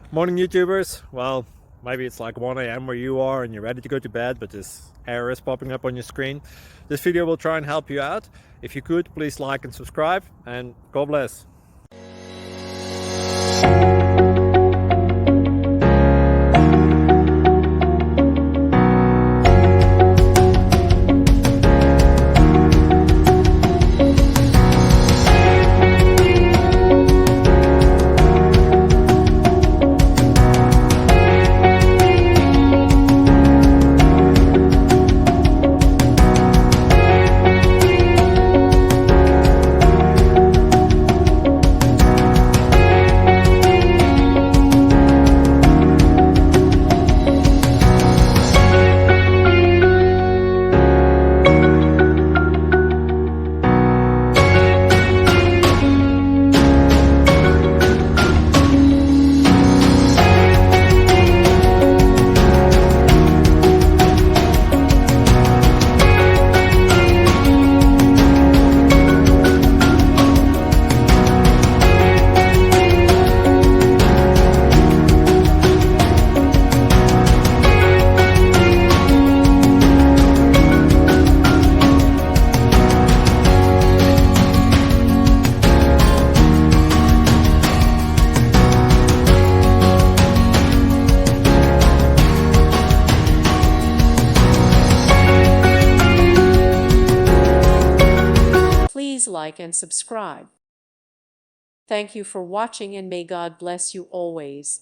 Morning YouTubers. Well, maybe it's like 1 a.m. where you are and you're ready to go to bed, but this error is popping up on your screen. This video will try and help you out. If you could, please like and subscribe, and God bless. Please like and subscribe. Thank you for watching, and may God bless you always.